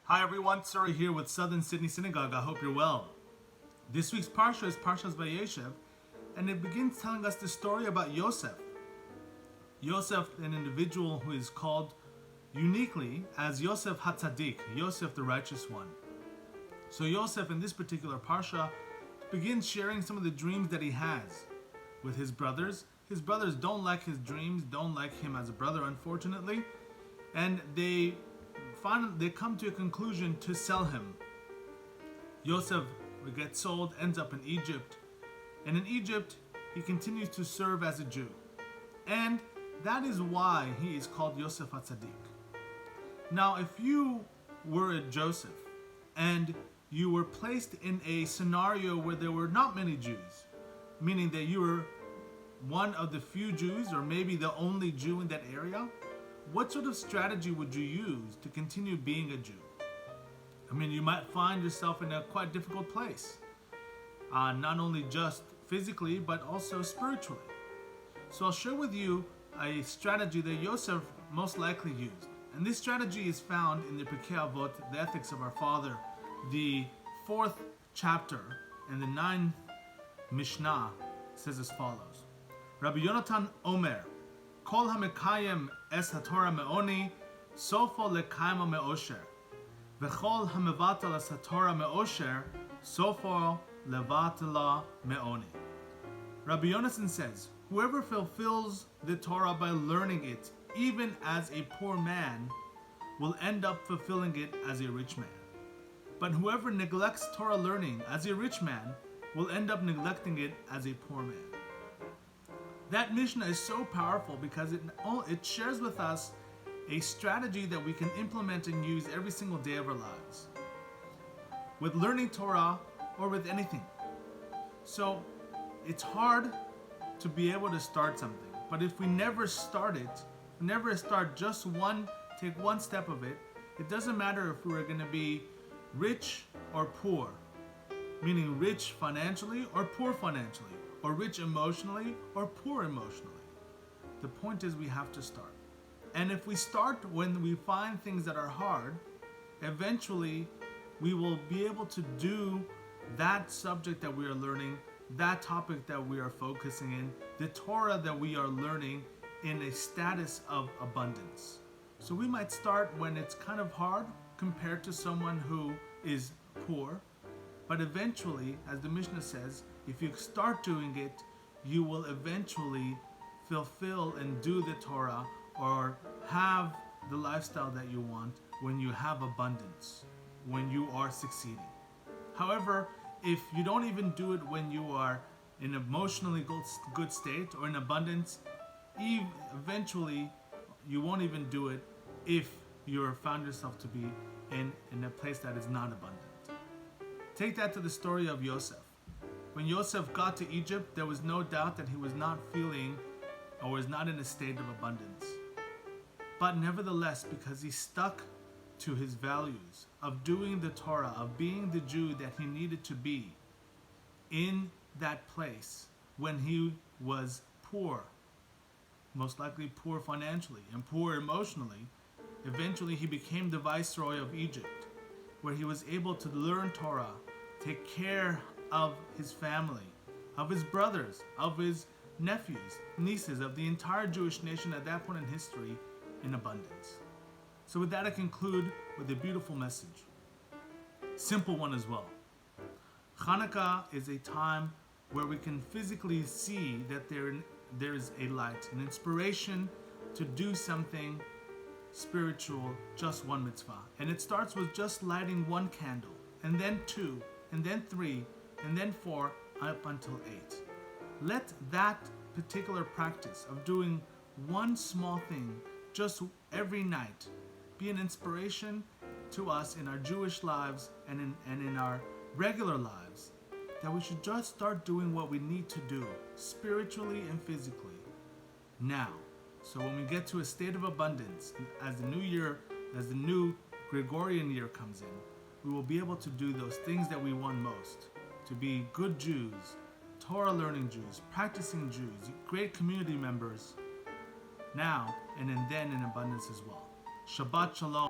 Hi everyone, Suri here with Southern Sydney Synagogue. I hope you're well. This week's Parsha is Parshat Vayeishev, and it begins telling us the story about Yosef. Yosef, an individual who is called uniquely as Yosef HaTzadik, Yosef the righteous one. So Yosef in this particular Parsha begins sharing some of the dreams that he has with his brothers. His brothers don't like his dreams, don't like him as a brother, unfortunately, and they come to a conclusion to sell him. Yosef gets sold, ends up in Egypt, and in Egypt he continues to serve as a Jew, and that is why he is called Yosef HaTzadik. Now, if you were a Joseph and you were placed in a scenario where there were not many Jews, meaning that you were one of the few Jews or maybe the only Jew in that area, what sort of strategy would you use to continue being a Jew? I mean, you might find yourself in a quite difficult place, not only just physically, but also spiritually. So I'll share with you a strategy that Yosef most likely used. And this strategy is found in the Pirkei Avot, the Ethics of Our Father, the 4th chapter and the 9th Mishnah says as follows. Rabbi Yonatan Omer, Kol hamekayem es haTorah me'oni, sofo lekayma me'osher. V'chol hamevatal es haTorah me'osher, sofo levatala me'oni. Rabbi Yonasan says, whoever fulfills the Torah by learning it, even as a poor man, will end up fulfilling it as a rich man. But whoever neglects Torah learning as a rich man will end up neglecting it as a poor man. That Mishnah is so powerful because it shares with us a strategy that we can implement and use every single day of our lives, with learning Torah or with anything. So it's hard to be able to start something, but if we never start it, take one step of it, it doesn't matter if we're going to be rich or poor, meaning rich financially or poor financially, or rich emotionally or poor emotionally. The point is we have to start. And if we start when we find things that are hard, eventually we will be able to do that subject that we are learning, that topic that we are focusing in, the Torah that we are learning in a status of abundance. So we might start when it's kind of hard compared to someone who is poor, but eventually, as the Mishnah says, if you start doing it, you will eventually fulfill and do the Torah or have the lifestyle that you want when you have abundance, when you are succeeding. However, if you don't even do it when you are in emotionally good state or in abundance, eventually you won't even do it if you found yourself to be in a place that is not abundant. Take that to the story of Yosef. When Yosef got to Egypt, there was no doubt that he was not feeling or was not in a state of abundance. But nevertheless, because he stuck to his values of doing the Torah, of being the Jew that he needed to be in that place when he was poor, most likely poor financially and poor emotionally, eventually he became the viceroy of Egypt, where he was able to learn Torah, take care of his family, of his brothers, of his nephews, nieces, of the entire Jewish nation at that point in history in abundance. So with that, I conclude with a beautiful message. Simple one as well. Hanukkah is a time where we can physically see that there is a light, an inspiration to do something spiritual, just one mitzvah. And it starts with just lighting one candle, and then 2, and then 3, and then 4, up until 8. Let that particular practice of doing one small thing just every night be an inspiration to us in our Jewish lives and in our regular lives, that we should just start doing what we need to do spiritually and physically now. So when we get to a state of abundance, as the new Gregorian year comes in, we will be able to do those things that we want most, to be good Jews, Torah learning Jews, practicing Jews, great community members, now and then in abundance as well. Shabbat Shalom.